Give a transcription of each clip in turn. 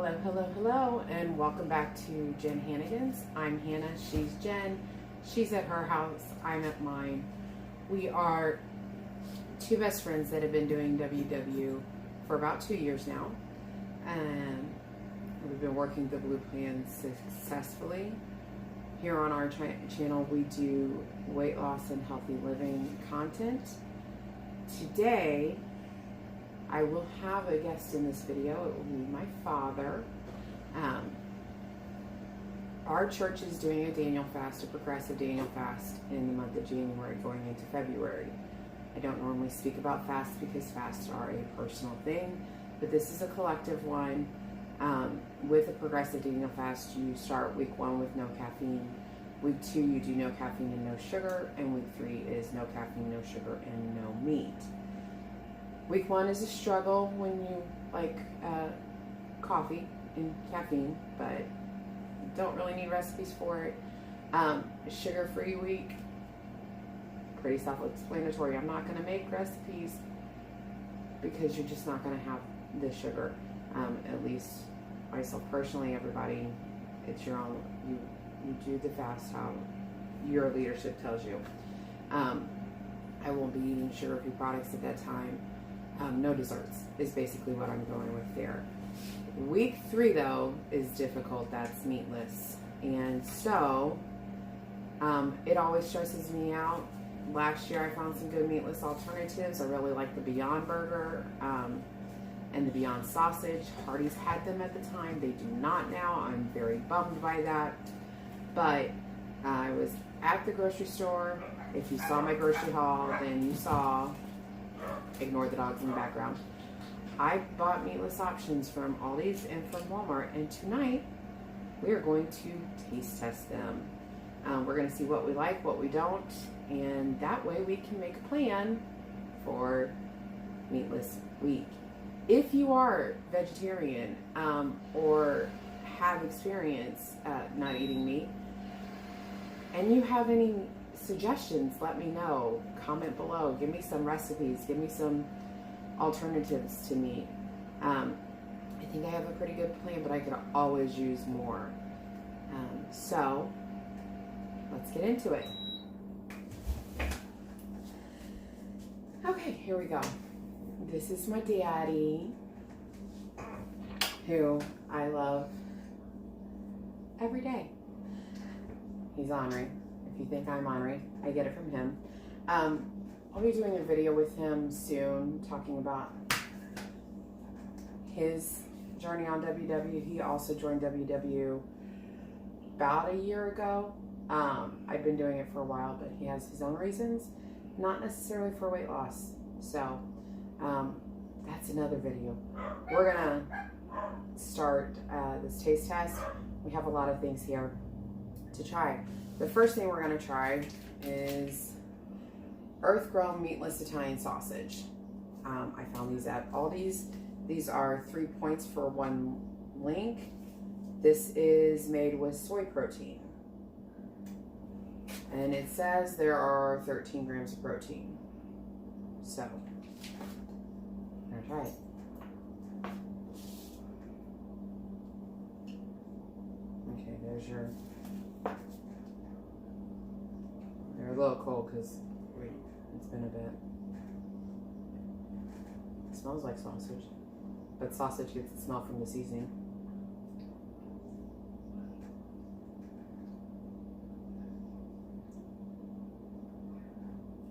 Hello, hello, hello, and welcome back to JenHannagans. I'm Hannah, she's Jen. She's at her house, I'm at mine. We are two best friends that have been doing WW for about 2 years now. And we've been working the Blue Plan successfully. Here on our channel, we do weight loss and healthy living content. Today, I will have a guest in this video. It will be my father. Our church is doing a Daniel fast, a progressive Daniel fast in the month of January going into February. I don't normally speak about fasts because fasts are a personal thing, but this is a collective one. With a progressive Daniel fast, you start week 1 with no caffeine. Week 2, you do no caffeine and no sugar, and week 3 is no caffeine, no sugar, and no meat. Week 1 is a struggle when you like coffee and caffeine, but you don't really need recipes for it. Sugar-free week, pretty self-explanatory. I'm not going to make recipes because you're just not going to have the sugar. At least myself personally, everybody, it's your own. You do the fast how your leadership tells you. I won't be eating sugar-free products at that time. No desserts is basically what I'm going with there. Week 3 though is difficult. That's meatless, and so it always stresses me out. Last year I found some good meatless alternatives. I really like the Beyond Burger and the Beyond Sausage. Hardee's had them at the time. They do not now. I'm very bummed by that. But I was at the grocery store. If you saw my grocery haul, then you saw, ignore the dogs in the background, I bought meatless options from Aldi's and from Walmart, and tonight we are going to taste test them. We're going to see what we like, what we don't, and that way we can make a plan for meatless week. If you are vegetarian or have experience not eating meat, and you have any suggestions, let me know. Comment below. Give me some recipes. Give me some alternatives to meat. I think I have a pretty good plan, but I could always use more. So let's get into it. Okay, here we go. This is my daddy, who I love every day. He's ornery. If you think I'm ornery, I get it from him. I'll be doing a video with him soon talking about his journey on WW. He also joined WW about a year ago. I've been doing it for a while, but he has his own reasons, not necessarily for weight loss. So that's another video. We're gonna start this taste test. We have a lot of things here to try. The first thing we're going to try is earth-grown meatless Italian sausage. I found these at Aldi's. These are 3 points for 1 link. This is made with soy protein. And it says there are 13 grams of protein. So, I'm going to try it. Okay, there's your... They're a little cold because it's been a bit. It smells like sausage, but sausage gets the smell from the seasoning.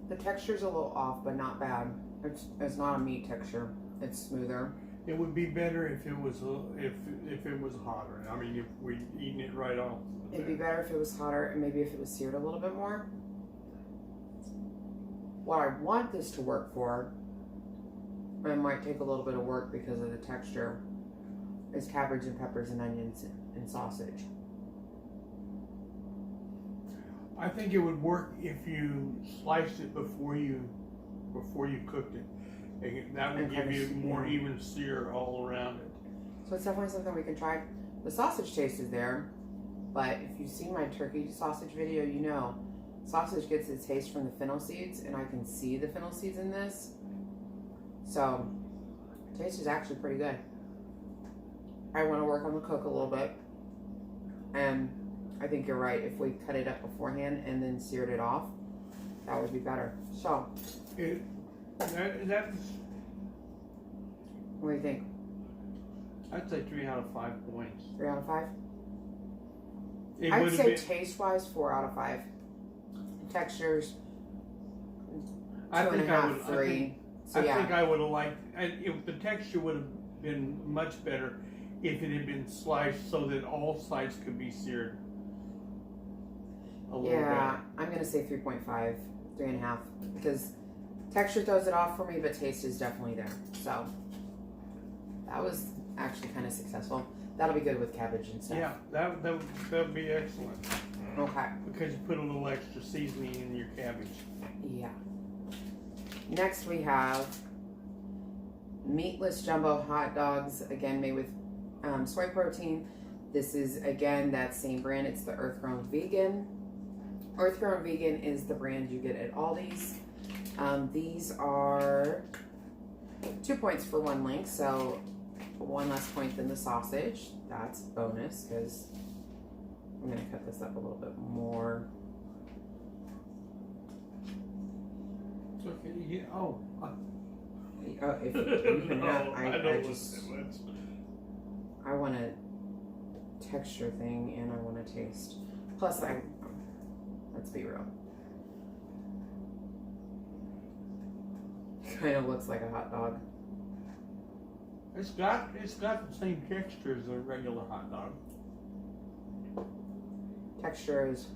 The texture's a little off, but not bad. It's not a meat texture. It's smoother. It would be better if it was if it was hotter. I mean, if we eating it right off. It'd be better if it was hotter, and maybe if it was seared a little bit more. What I want this to work for, and it might take a little bit of work because of the texture, is cabbage and peppers and onions and sausage. I think it would work if you sliced it before you cooked it. That would give you more even sear all around it. So it's definitely something we can try. The sausage taste is there, but if you've seen my turkey sausage video, you know sausage gets its taste from the fennel seeds, and I can see the fennel seeds in this. So taste is actually pretty good. I want to work on the cook a little bit. And I think you're right. If we cut it up beforehand and then seared it off, that would be better. So, That's, what do you think? I'd say 3 out of 5 points. 3 out of 5? It I'd would've say been- taste-wise, 4 out of 5. Textures, I 2.5, 3. So I yeah, think I would have liked, if the texture would have been much better if it had been sliced so that all sides could be seared a little yeah. I'm gonna say 3.5, 3.5, because texture throws it off for me, but taste is definitely there. So that was actually kind of successful. That'll be good with cabbage and stuff. Yeah, that would be excellent Okay. because you put a little extra seasoning in your cabbage. Yeah. Next we have meatless jumbo hot dogs, again made with soy protein. This is again that same brand. It's the Earth Grown Vegan. Earth Grown Vegan is the brand you get at Aldi's. These are 2 points for 1 link, so 1 less point than the sausage. That's bonus because I'm gonna cut this up a little bit more. Okay, yeah, oh. If even that, No, I don't just listen to it. I want a texture thing and I want a taste. Plus, let's be real. Kind of looks like a hot dog. It's got the same texture as a regular hot dog. Texture is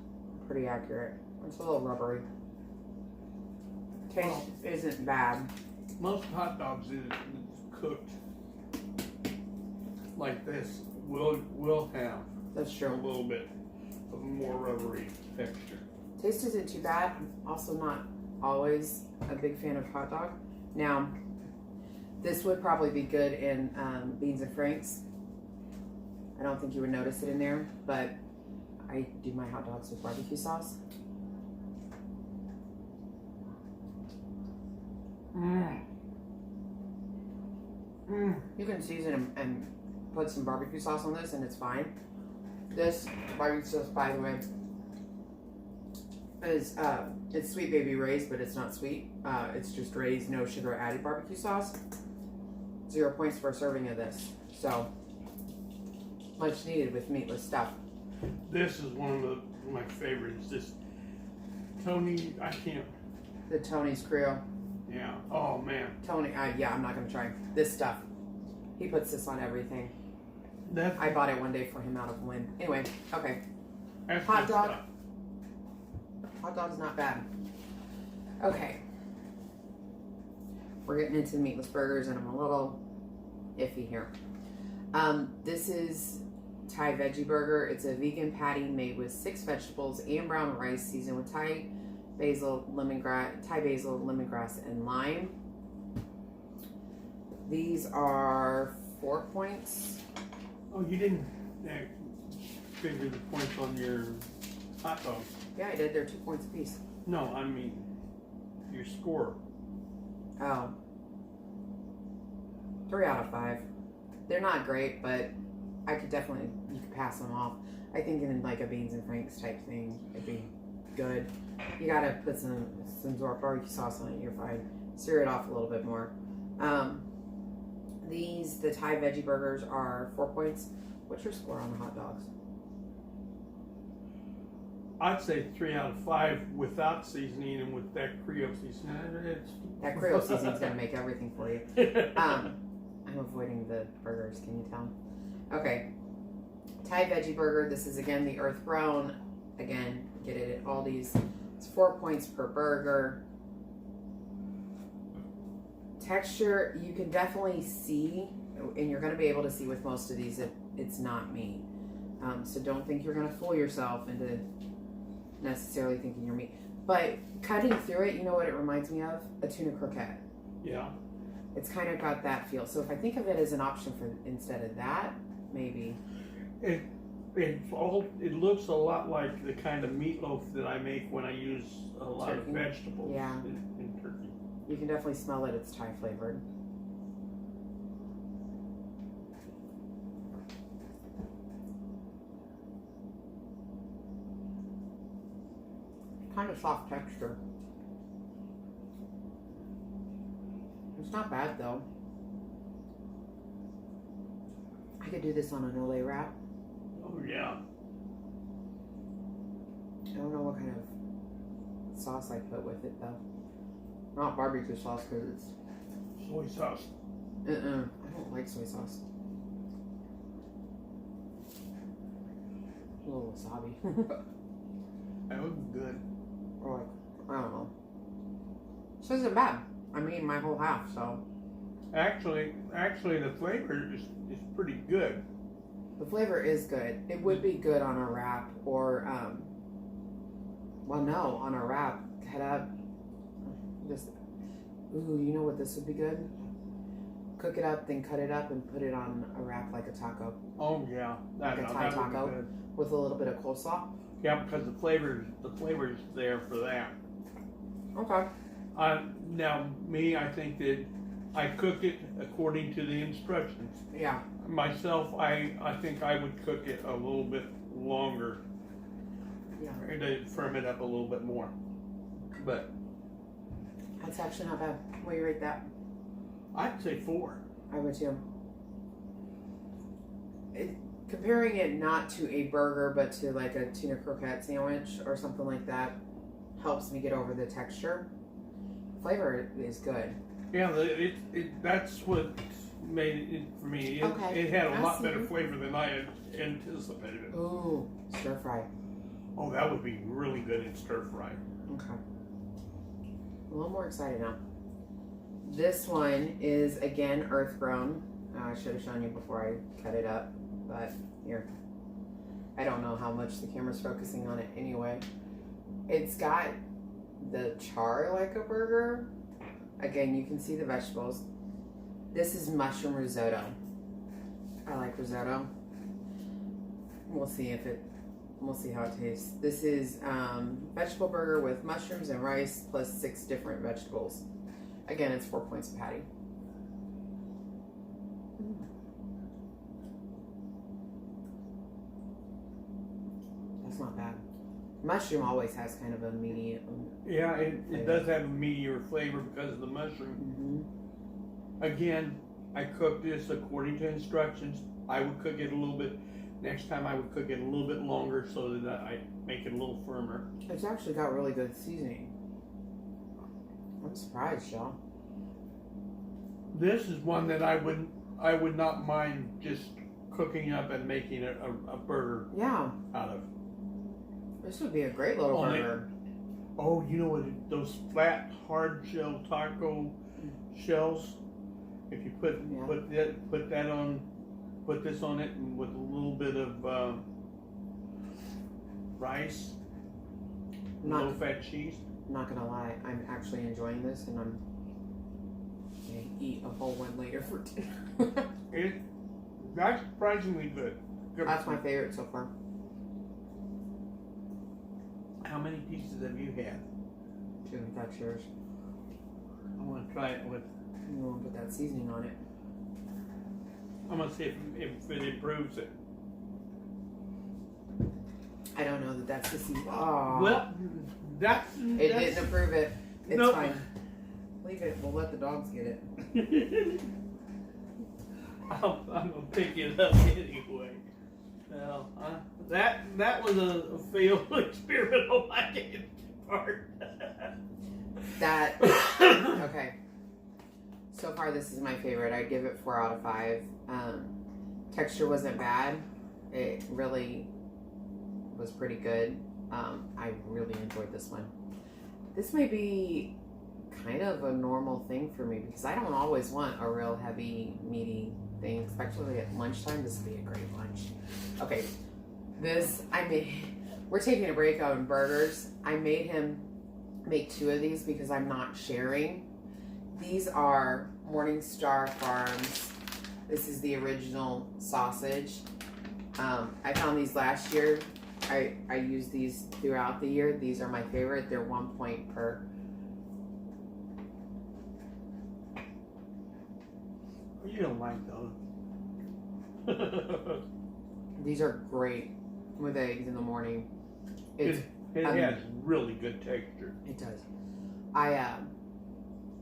pretty accurate. It's a little rubbery. Taste isn't bad. Most hot dogs is cooked like this will have That's a true. little bit of a more rubbery texture. Taste isn't too bad. I'm also not always a big fan of hot dog. Now, this would probably be good in beans and franks. I don't think you would notice it in there, but I do my hot dogs with barbecue sauce. You can season them and put some barbecue sauce on this and it's fine. This barbecue sauce, by the way, is it's Sweet Baby Ray's, but it's not sweet. It's just Ray's no sugar added barbecue sauce. 0 points for a serving of this. So much needed with meatless stuff. This is one of my favorites. This Tony, I can't. The Tony's Creole. Yeah. Oh man. Tony, yeah, I'm not gonna try this stuff. He puts this on everything. That's I bought it one day for him out of Wynn. Anyway, okay. that's Hot good dog. stuff. Hot dog's not bad. Okay. We're getting into meatless burgers and I'm a little iffy here. This is Thai veggie burger. It's a vegan patty made with 6 vegetables and brown rice seasoned with Thai basil, lemongrass, and lime. These are 4 points. Oh, you didn't figure the points on your hot dog. Yeah, I did. They're 2 points apiece. No, I mean your score. Oh. 3 out of 5. They're not great, but I could definitely, you could pass them off. I think in like a beans and franks type thing, it'd be good. You gotta put some barbecue sauce on it, you're fine. Sear it off a little bit more. The Thai veggie burgers are 4 points. What's your score on the hot dogs? I'd say 3 out of 5 without seasoning and with that Creole seasoning. That Creole seasoning's gonna make everything for you. I'm avoiding the burgers, can you tell? Okay. Thai veggie burger. This is again the Earth Grown. Again, get it at Aldi's. It's 4 points per burger. Texture, you can definitely see, and you're going to be able to see with most of these that it's not meat. So don't think you're going to fool yourself into necessarily thinking you're meat. But cutting through it, you know what it reminds me of? A tuna croquette. Yeah. It's kind of got that feel. So if I think of it as an option for instead of that, maybe. It looks a lot like the kind of meatloaf that I make when I use a lot Turkey. of vegetables Yeah. in turkey. You can definitely smell that it's Thai flavored. kind of soft texture. It's not bad though. I could do this on an Olay wrap. Oh yeah. I don't know what kind of sauce I put with it though. Not barbecue sauce because it's Soy sauce. I don't like soy sauce. A little wasabi. That was good. Or like, I don't know. This isn't bad. I'm eating my whole half, so. Actually, the flavor is pretty good. The flavor is good. It would be good on a wrap or, well, no, on a wrap. Cut up. Just, ooh, you know what this would be good? Cook it up, then cut it up and put it on a wrap like a taco. Oh yeah, Like a Thai that would be taco good. with a little bit of coleslaw. Yeah, because the flavor's there for that. Okay. Now me, I think that I cook it according to the instructions. Yeah. Myself, I think I would cook it a little bit longer. Yeah. And to firm it up a little bit more. But That's actually not bad. What do you rate that? I'd say 4. I would too. Comparing it not to a burger but to like a tuna croquette sandwich or something like that helps me get over the texture. Flavor is good. Yeah, that's what made it for me. It had a lot better flavor than I had anticipated. Ooh, stir fry. Oh, that would be really good in stir fry. Okay. A little more excited now. This one is again earth grown. I should have shown you before I cut it up, but here. I don't know how much the camera's focusing on it anyway. It's got the char like a burger. Again, you can see the vegetables. This is mushroom risotto. I like risotto. We'll see how it tastes. This is vegetable burger with mushrooms and rice plus 6 different vegetables. Again, it's 4 points of patty. That's not bad. Mushroom always has kind of a meaty. Yeah, it does have a meatier flavor because of the mushroom. Again, I cook this according to instructions. I would cook it a little bit. Next time I would cook it a little bit longer so that I make it a little firmer. It's actually got really good seasoning. I'm surprised, y'all. This is one that I would not mind just cooking up and making a burger out of. This would be a great little burger. Oh, you know what? Those flat, hard shell taco shells. If you put this on it, and with a little bit of rice, low-fat cheese. I'm not gonna lie, I'm actually enjoying this, and I'm gonna eat a whole one later for dinner. That's surprisingly good. That's my favorite so far. How many pieces have you had? 2, that's yours. I want to try it with. You want to put that seasoning on it. I'm gonna see if it improves it. I don't know that that's the seasoning. Oh. Well, it didn't improve it. It's nope. fine. Leave it. We'll let the dogs get it. I'm gonna pick it up anyway. Well, that was a failed experiment on my part. Okay. So far, this is my favorite. I'd give it 4 out of 5. Texture wasn't bad. It really was pretty good. I really enjoyed this one. This may be kind of a normal thing for me because I don't always want a real heavy, meaty thing, especially at lunchtime. This would be a great lunch. Okay, we're taking a break on burgers. I made him make 2 of these because I'm not sharing. These are Morningstar Farms. This is the original sausage. I found these last year. I use these throughout the year. These are my favorite. They're 1 point per. You don't like those. These are great with eggs in the morning. It's It has really good texture. It does. I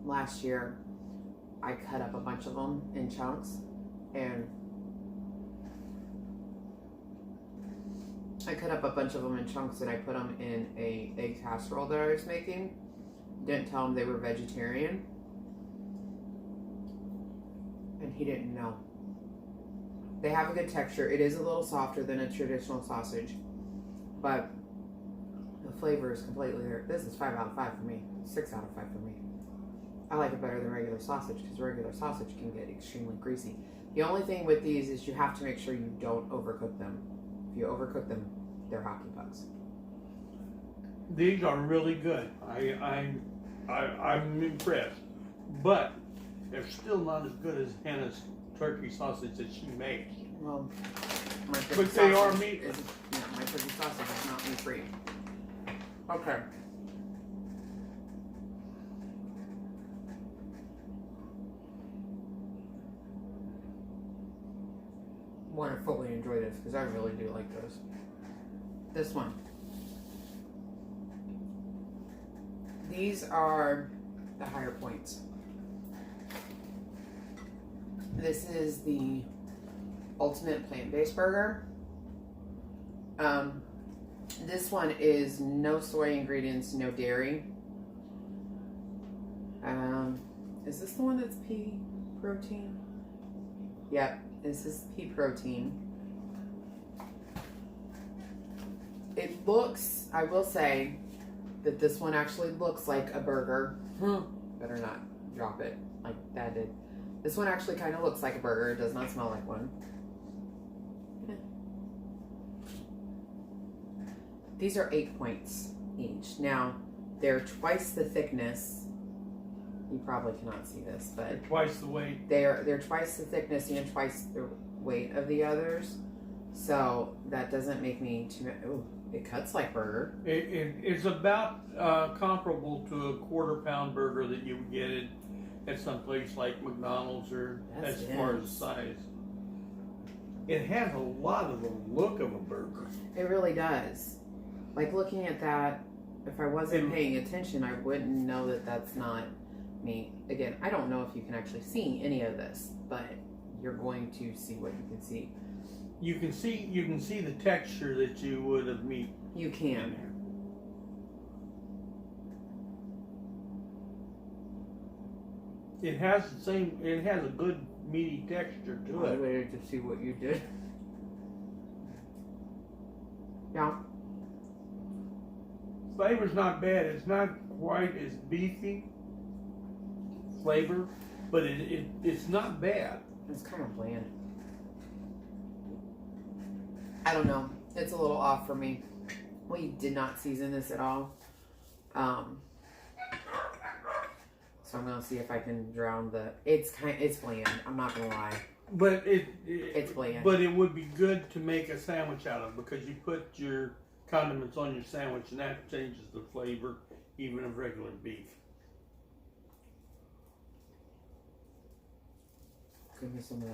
last year I cut up a bunch of them in chunks, and I put them in a egg casserole that I was making. Didn't tell him they were vegetarian, and he didn't know. They have a good texture. It is a little softer than a traditional sausage, but the flavor is completely there. This is 5 out of 5 for me. 6 out of 5 for me. I like it better than regular sausage because regular sausage can get extremely greasy. The only thing with these is you have to make sure you don't overcook them. If you overcook them, they're hockey pucks. These are really good. I'm impressed, but they're still not as good as Hannah's turkey sausage that she makes. Well, but they are meat. My turkey sausage is not meat free. Okay. Want to fully enjoy this because I really do like this. This one. These are the higher points. This is the ultimate plant-based burger. This one is no soy ingredients, no dairy. Is this the one that's pea protein? Yep, this is pea protein. It looks, I will say, that this one actually looks like a burger. Better not drop it like that did. This one actually kind of looks like a burger. It does not smell like one. These are 8 points each. Now, they're twice the thickness. You probably cannot see this, but they're twice the weight. They're twice the thickness and twice the weight of the others. So that doesn't make me too. Ooh, it cuts like burger. It's about comparable to a quarter-pound burger that you would get at some place like McDonald's or as far as size. It has a lot of the look of a burger. It really does. Like looking at that, if I wasn't paying attention, I wouldn't know that that's not meat. Again, I don't know if you can actually see any of this, but you're going to see what you can see. You can see the texture that you would of meat. You can. It has a good meaty texture to it. I waited to see what you did. Yeah. Flavor's not bad. It's not quite as beefy flavor, but it's not bad. It's kind of bland. I don't know. It's a little off for me. We did not season this at all. So I'm gonna see if I can drown the. It's bland. I'm not gonna lie. But it's bland. But it would be good to make a sandwich out of because you put your condiments on your sandwich and that changes the flavor even of regular beef. Give me some of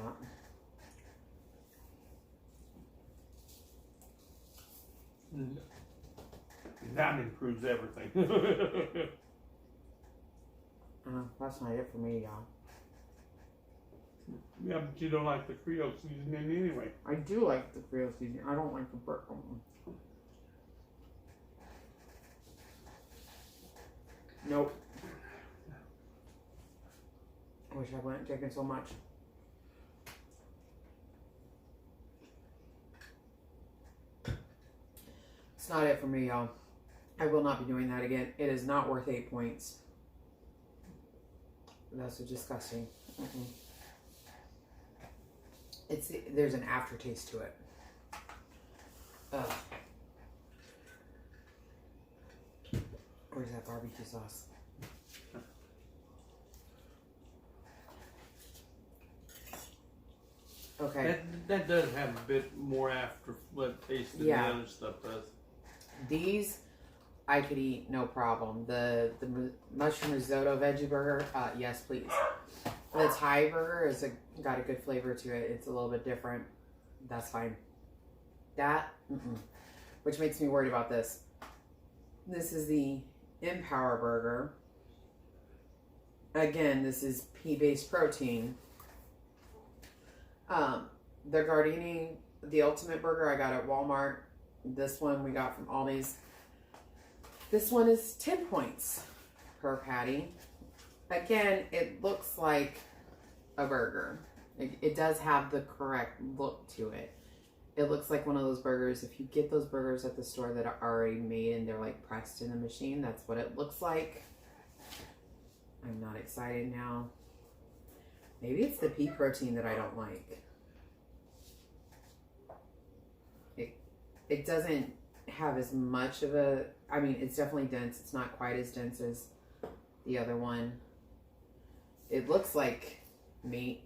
that. That improves everything. That's not it for me, y'all. Yeah, but you don't like the Creole seasoning anyway. I do like the Creole seasoning. I don't like the burger one. Nope. I wish I wouldn't taken so much. It's not it for me, y'all. I will not be doing that again. It is not worth 8 points. That's so disgusting. There's an aftertaste to it. Ugh. Where's that barbecue sauce? Okay. That does have a bit more taste than the other stuff does. These I could eat no problem. The mushroom risotto veggie burger, yes please. The Thai burger got a good flavor to it. It's a little bit different. That's fine. That, which makes me worried about this. This is the Empower Burger. Again, this is pea-based protein. The Gardini, the Ultimate Burger I got at Walmart. This one we got from Aldi's. This one is 10 points per patty. Again, it looks like a burger. It does have the correct look to it. It looks like one of those burgers. If you get those burgers at the store that are already made and they're like pressed in a machine, that's what it looks like. I'm not excited now. Maybe it's the pea protein that I don't like. It doesn't have as much of a, I mean, it's definitely dense. It's not quite as dense as the other one. It looks like meat.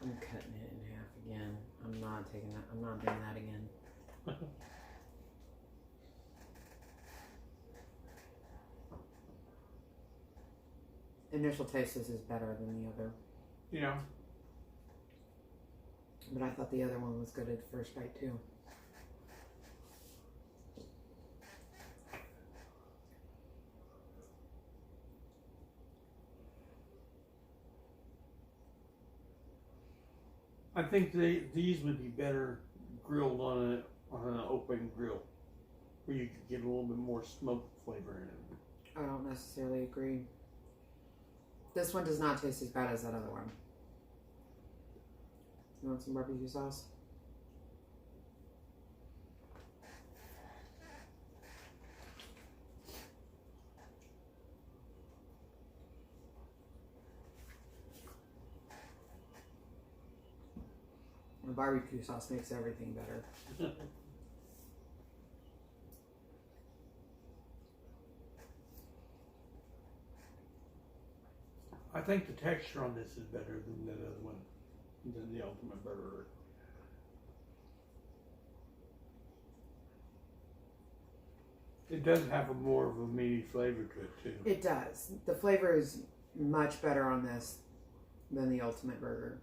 I'm cutting it in half again. I'm not taking that. I'm not doing that again. Initial taste, this is better than the other. Yeah. But I thought the other one was good at the first bite too. I think these would be better grilled on an open grill, where you could get a little bit more smoke flavor in it. I don't necessarily agree. This one does not taste as bad as that other one. You want some barbecue sauce? The barbecue sauce makes everything better. I think the texture on this is better than that other one, than the Ultimate Burger. It does have a more of a meaty flavor to it too. It does. The flavor is much better on this than the Ultimate Burger.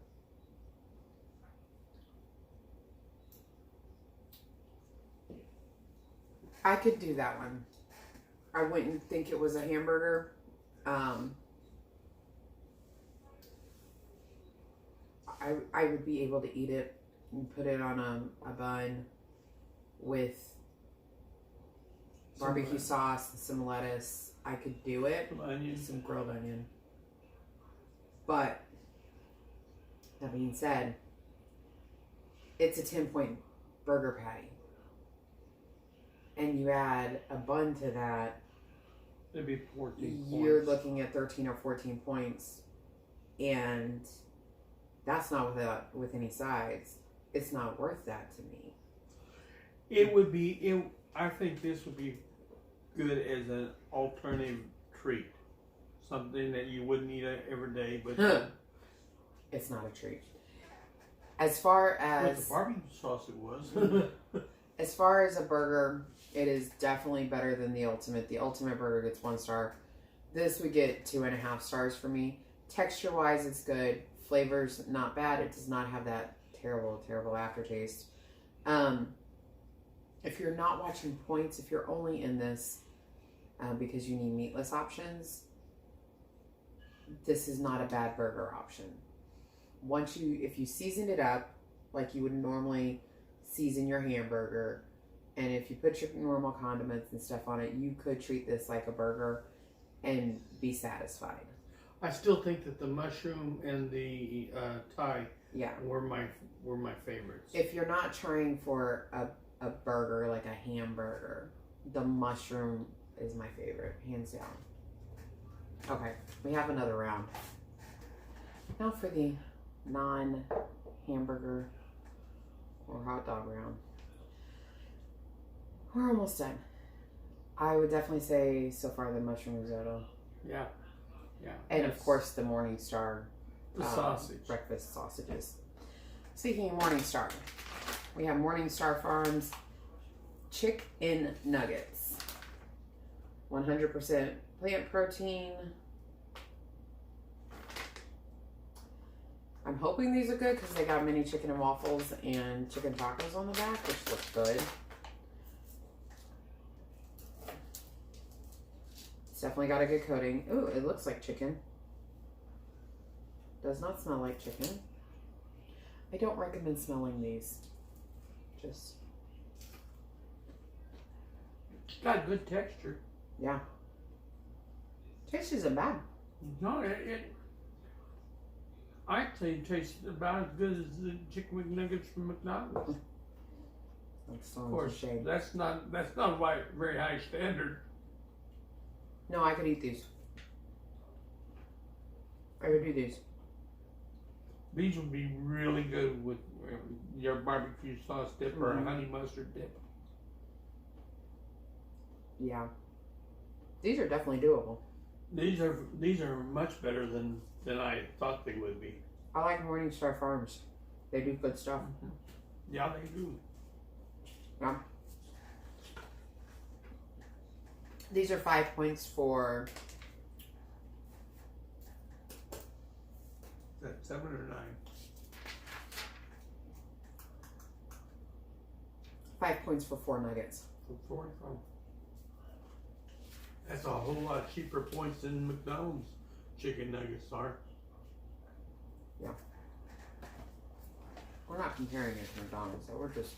I could do that one. I wouldn't think it was a hamburger. I would be able to eat it and put it on a bun with barbecue sauce and some lettuce. I could do it. Some onion. Some grilled onion. But, that being said, it's a 10-point burger patty. And you add a bun to that, It'd be 14 you're points. looking at 13 or 14 points. And that's not with any sides. It's not worth that to me. It would be. I think this would be good as an alternative treat, something that you wouldn't eat every day, but It's not a treat. As far with as the barbecue sauce, it was. as far as a burger, it is definitely better than the Ultimate. The Ultimate Burger gets 1 star. This would get 2.5 stars for me. Texture wise, it's good. Flavor's not bad. It does not have that terrible aftertaste. If you're not watching points, if you're only in this because you need meatless options, this is not a bad burger option. If you seasoned it up like you would normally season your hamburger, and if you put your normal condiments and stuff on it, you could treat this like a burger and be satisfied. I still think that the mushroom and the Thai were my favorites. If you're not trying for a burger like a hamburger, the mushroom is my favorite, hands down. Okay, we have another round. Now for the non-hamburger or hot dog round. We're almost done. I would definitely say so far the mushroom risotto. Yeah. And of course the Morningstar the sausage. Breakfast sausages. Speaking of Morningstar, we have Morningstar Farms chicken nuggets. 100% plant protein. I'm hoping these are good because they got mini chicken and waffles and chicken tacos on the back, which looks good. It's definitely got a good coating. Ooh, it looks like chicken. Does not smell like chicken. I don't recommend smelling these. Just. It's got good texture. Yeah. Taste isn't bad. No, I'd say it tastes about as good as the chicken McNuggets from McDonald's. That's Of course, that's not a very high standard. No, I could eat these. I could do these. These would be really good with your barbecue sauce dip or a honey mustard dip. Yeah. These are definitely doable. These are much better than I thought they would be. I like Morningstar Farms. They do good stuff. Mm-hmm. Yeah, they do. Yeah. These are 5 points for. Is that 7 or 9? 5 points for 4 nuggets. For 4. Oh. That's a whole lot cheaper points than McDonald's chicken nuggets are. Yeah. We're not comparing it to McDonald's, so we're just.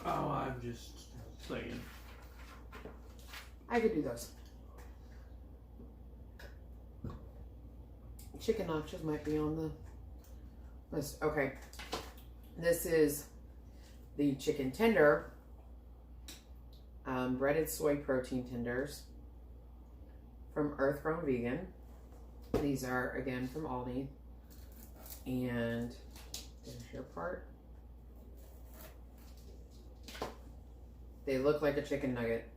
Oh, I'm just saying. I could do those. Chicken nachos might be on the list. Okay. This is the chicken tender. Breaded soy protein tenders from Earth Grown Vegan. These are, again, from Aldi. And there's your part. They look like a chicken nugget.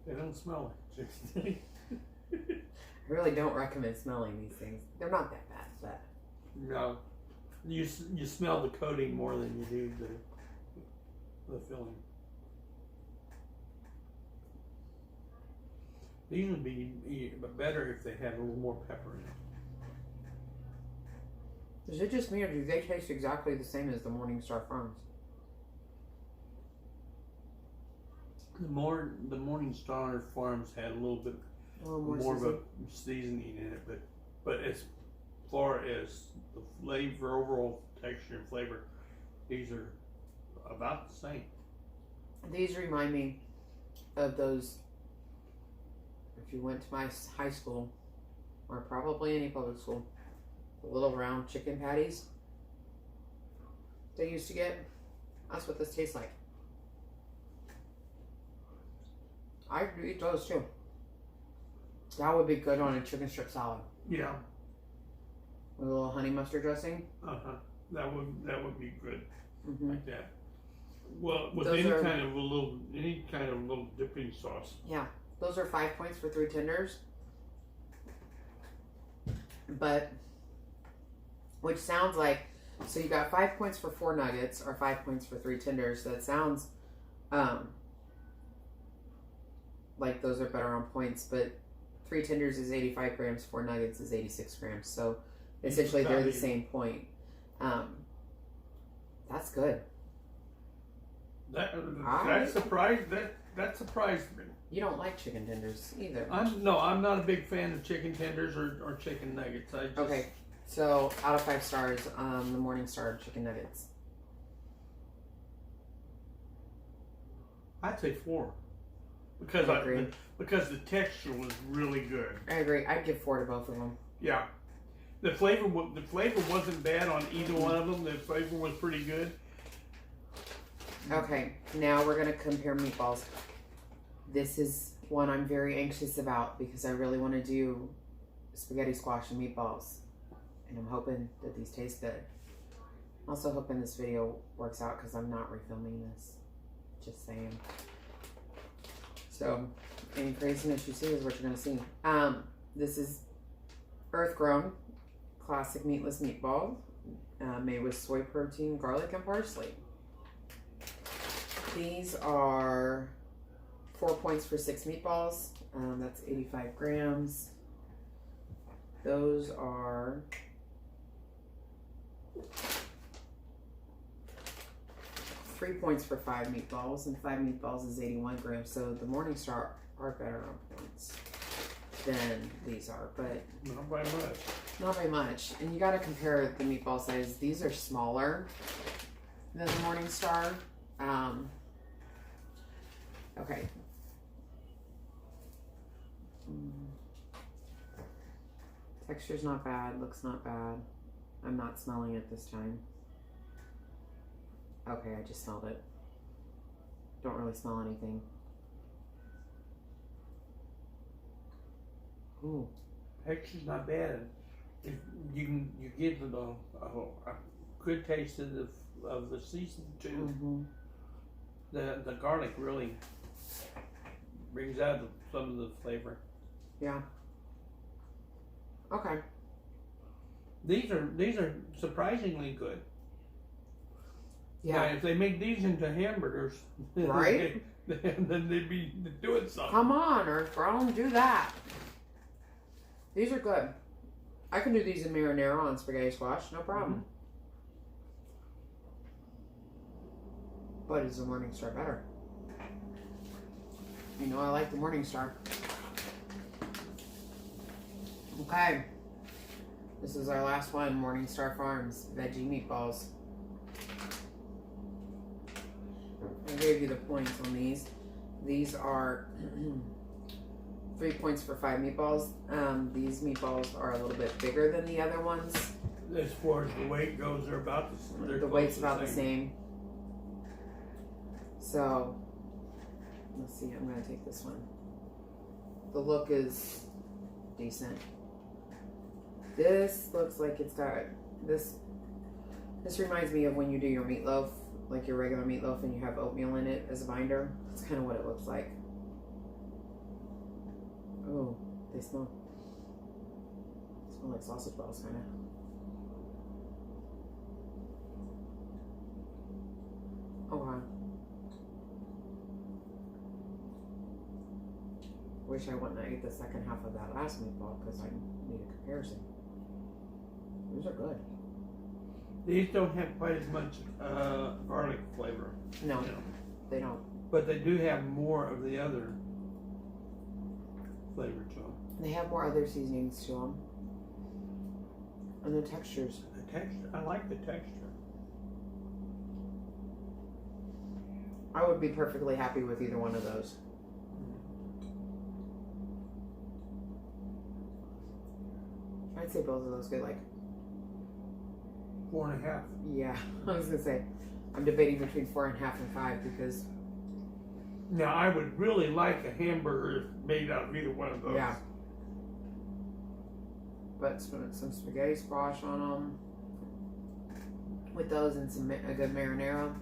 They don't smell like chicken. I really don't recommend smelling these things. They're not that bad, but no, you smell the coating more than you do the filling. These would be better if they had a little more pepper in it. is it just me or do they taste exactly the same as the Morningstar Farms? The Morningstar Farms had a little bit more of a seasoning in it, but as far as the flavor, overall texture and flavor, these are about the same. These remind me of those. If you went to my high school, or probably any public school, the little round chicken patties they used to get. That's what this tastes like. I could eat those too. That would be good on a chicken strip salad. Yeah. With a little honey mustard dressing. That would be good. Mm-hmm. Like that. Well, with Those any kind of little dipping sauce. Yeah, those are 5 points for 3 tenders. But, which sounds like, so you got 5 points for 4 nuggets or 5 points for 3 tenders. That sounds like those are better on points, but 3 tenders is 85 grams, 4 nuggets is 86 grams. So essentially they're the same point. That's good. That surprised me. You don't like chicken tenders either. I'm not a big fan of chicken tenders or chicken nuggets. Okay, so out of 5 stars, the Morningstar chicken nuggets. I'd say 4. Because because the texture was really good. I agree. I'd give 4 to both of them. Yeah, the flavor wasn't bad on either one of them. The flavor was pretty good. Okay, now we're gonna compare meatballs. This is one I'm very anxious about because I really want to do spaghetti squash and meatballs, and I'm hoping that these taste good. I'm also hoping this video works out because I'm not refilming this. Just saying. So, any craziness you see is what you're gonna see. This is Earth Grown classic meatless meatball, made with soy protein, garlic, and parsley. These are 4 points for 6 meatballs. That's 85 grams. Those are 3 points for 5 meatballs, and 5 meatballs is 81 grams. So the Morningstar are better on points than these are, but not by much. Not by much. And you got to compare the meatball size. These are smaller than the Morningstar. Okay. Texture's not bad. Looks not bad. I'm not smelling it this time. Okay, I just smelled it. Don't really smell anything. Ooh. Texture's not bad. You get a good taste of the seasoning too. Mm-hmm. The garlic really brings out some of the flavor. Yeah. Okay. These are surprisingly good. Yeah. Now, if they make these into hamburgers, right? then they'd be doing something. Come on, Earthbound, do that. These are good. I can do these in marinara on spaghetti squash, no problem. Mm-hmm. But is the Morningstar better? You know I like the Morningstar. Okay. This is our last one, Morningstar Farms veggie meatballs. I gave you the points on these. These are 3 points for 5 meatballs. These meatballs are a little bit bigger than the other ones. As far as the weight goes, they're about The weight's about the same. So, let's see, I'm going to take this one. The look is decent. This looks like it's got, this reminds me of when you do your meatloaf, like your regular meatloaf, and you have oatmeal in it as a binder. That's kind of what it looks like. Oh, they smell like sausage balls, kind of. Oh wow. Wish I wouldn't have ate the second half of that last meatball because I need a comparison. These are good. These don't have quite as much garlic flavor. No, they don't. But they do have more of the other flavor to them. They have more other seasonings to them. And the textures. The texture, I like the texture. I would be perfectly happy with either one of those. I'd say both of those get like 4.5. Yeah, I was gonna say I'm debating between 4.5 and 5 because now I would really like a hamburger made out of either one of those. Yeah. But some spaghetti squash on them with those and a good marinara,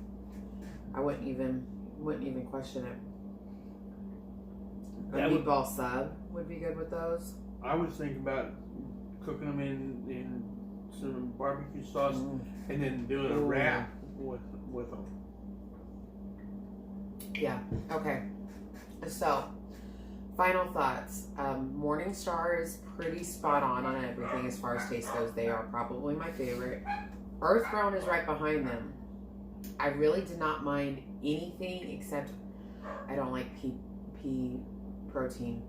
I wouldn't even question it. A meatball sub would be good with those. I was thinking about cooking them in some barbecue sauce and then doing a wrap with them. Yeah. Okay. So, final thoughts. Morningstar is pretty spot on everything as far as taste goes. They are probably my favorite. Earth Brown is right behind them. I really did not mind anything except I don't like pea protein,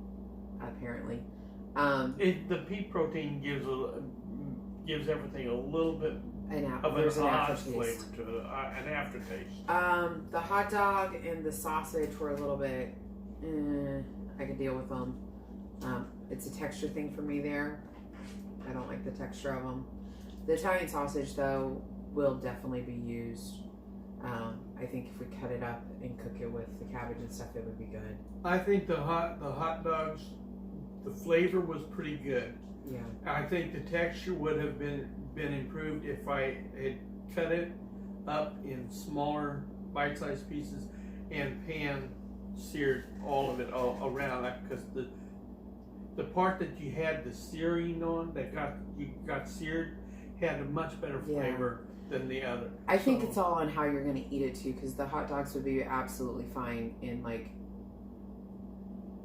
apparently. The pea protein gives everything a little bit of an odd flavor to it, an aftertaste. The hot dog and the sausage were a little bit, I could deal with them. It's a texture thing for me there. I don't like the texture of them. The Italian sausage, though, will definitely be used. I think if we cut it up and cook it with the cabbage and stuff, it would be good. I think the hot dogs, the flavor was pretty good. Yeah. I think the texture would have been improved if I had cut it up in smaller bite-sized pieces and pan seared all of it all around, because the part that you had the searing on that got seared had a much better flavor than the other. I think it's all on how you're going to eat it too, because the hot dogs would be absolutely fine in like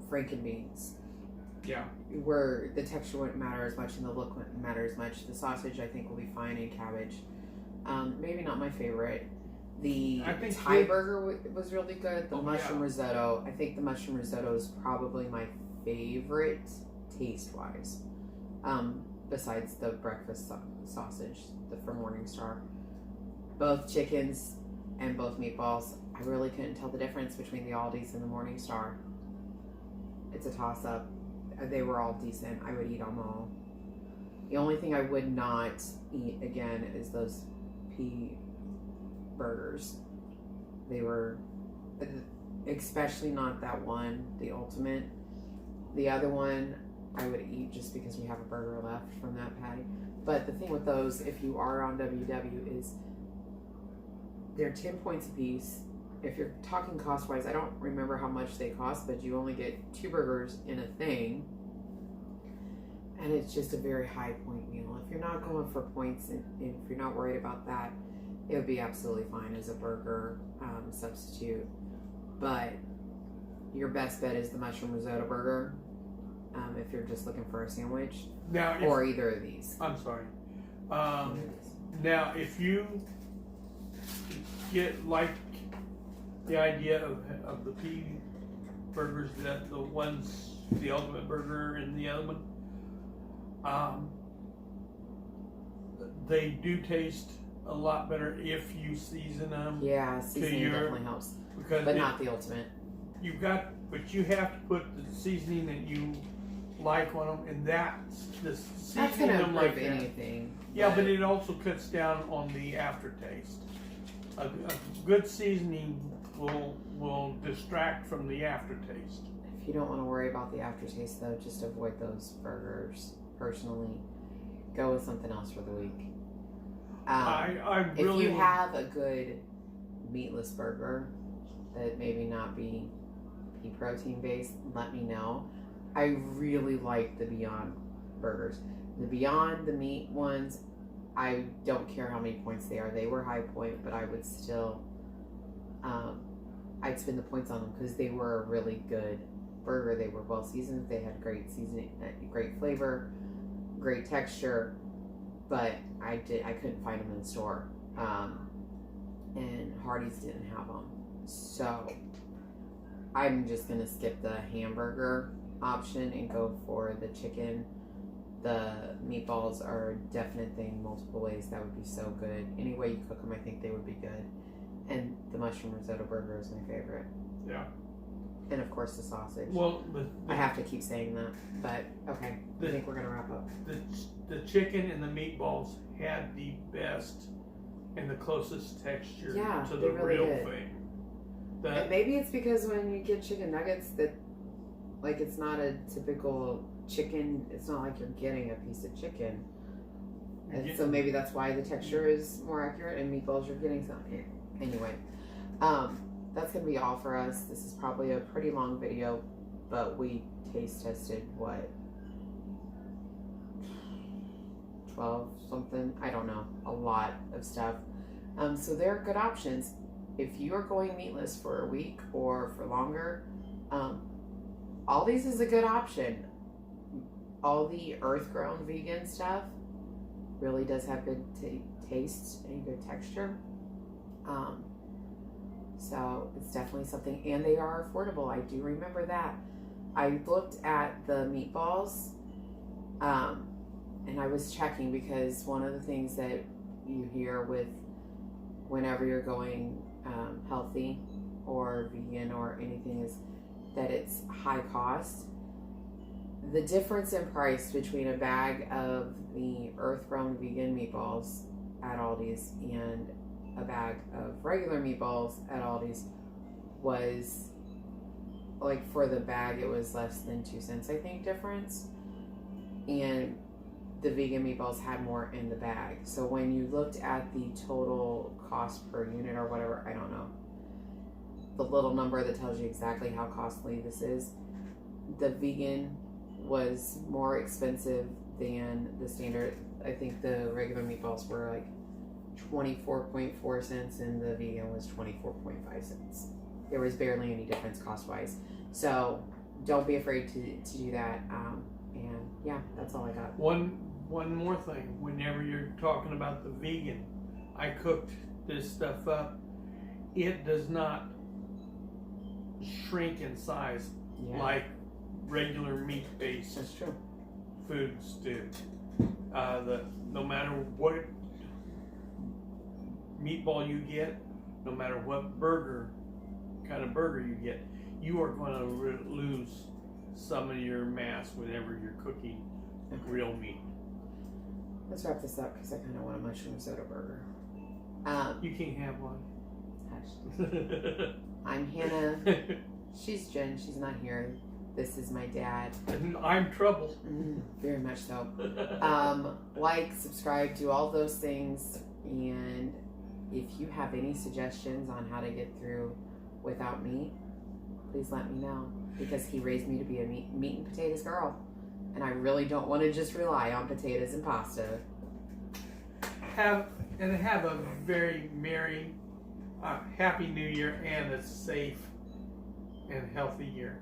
Frankenbeans. Yeah. Where the texture wouldn't matter as much and the look wouldn't matter as much. The sausage I think will be fine in cabbage. Maybe not my favorite. The Thai burger was really good. The mushroom risotto, I think the mushroom risotto is probably my favorite taste-wise. Besides the breakfast sausage from Morningstar. Both chickens and both meatballs, I really couldn't tell the difference between the Aldi's and the Morningstar. It's a toss-up. They were all decent. I would eat them all. The only thing I would not eat again is those pea burgers. They were, especially not that one, the ultimate. The other one I would eat just because we have a burger left from that patty. But the thing with those, if you are on WW, is they're 10 points a piece. If you're talking cost-wise, I don't remember how much they cost, but you only get 2 burgers in a thing. And it's just a very high point meal. If you're not going for points, and if you're not worried about that, it would be absolutely fine as a burger substitute. But your best bet is the mushroom risotto burger if you're just looking for a sandwich. Now, or either of these. I'm sorry. Now, if you get like the idea of the pea burgers, that the ones, the ultimate burger and the other one, they do taste a lot better if you season them. Yeah, seasoning definitely helps, but not the ultimate. But you have to put the seasoning that you like on them, and that's gonna improve anything. Yeah, but it also cuts down on the aftertaste. A good seasoning will distract from the aftertaste. If you don't want to worry about the aftertaste, though, just avoid those burgers. Personally, go with something else for the week. If you have a good meatless burger that maybe not be pea protein based, let me know. I really like the Beyond burgers. The Beyond, the meat ones, I don't care how many points they are. They were high point, but I would still, I'd spend the points on them because they were a really good burger. They were well seasoned. They had great seasoning, great flavor, great texture, but I couldn't find them in the store. And Hardee's didn't have them. So I'm just going to skip the hamburger option and go for the chicken. The meatballs are a definite thing, multiple ways. That would be so good. Any way you cook them, I think they would be good. And the mushroom risotto burger is my favorite. Yeah. And of course the sausage. Well, I have to keep saying that, but okay. I think we're going to wrap up. The chicken and the meatballs had the best and the closest texture to the really real thing. And maybe it's because when you get chicken nuggets that, like, it's not a typical chicken. It's not like you're getting a piece of chicken. And so maybe that's why the texture is more accurate, and meatballs you're getting some. Anyway, that's going to be all for us. This is probably a pretty long video, but we taste tested, 12 something? I don't know. A lot of stuff. So they're good options. If you are going meatless for a week or for longer, Aldi's is a good option. All the earth-grown vegan stuff really does have good taste and good texture. So it's definitely something, and they are affordable. I do remember that. I looked at the meatballs, and I was checking because one of the things that you hear with whenever you're going healthy or vegan or anything is that it's high cost. The difference in price between a bag of the earth-grown vegan meatballs at Aldi's and a bag of regular meatballs at Aldi's was, like, for the bag it was less than 2 cents, I think, difference, and the vegan meatballs had more in the bag. So when you looked at the total cost per unit or whatever, I don't know, the little number that tells you exactly how costly this is, the vegan was more expensive than the standard. I think the regular meatballs were like 24.4 cents and the vegan was 24.5 cents. There was barely any difference cost-wise. So don't be afraid to do that. And yeah, that's all I got. One more thing. Whenever you're talking about the vegan, I cooked this stuff up it does not shrink in size like regular meat-based That's true. foods do. No matter what meatball you get, no matter what kind of burger you get, you are going to lose some of your mass whenever you're cooking real meat. Let's wrap this up because I kind of want a mushroom soda burger. You can't have one. Hush. I'm Hannah. She's Jen. She's not here. This is my dad. And I'm trouble. Very much so. Like, subscribe, do all those things. And if you have any suggestions on how to get through without meat, please let me know. Because he raised me to be a meat and potatoes girl. And I really don't want to just rely on potatoes and pasta. Have a very merry, happy New Year and a safe and healthy year.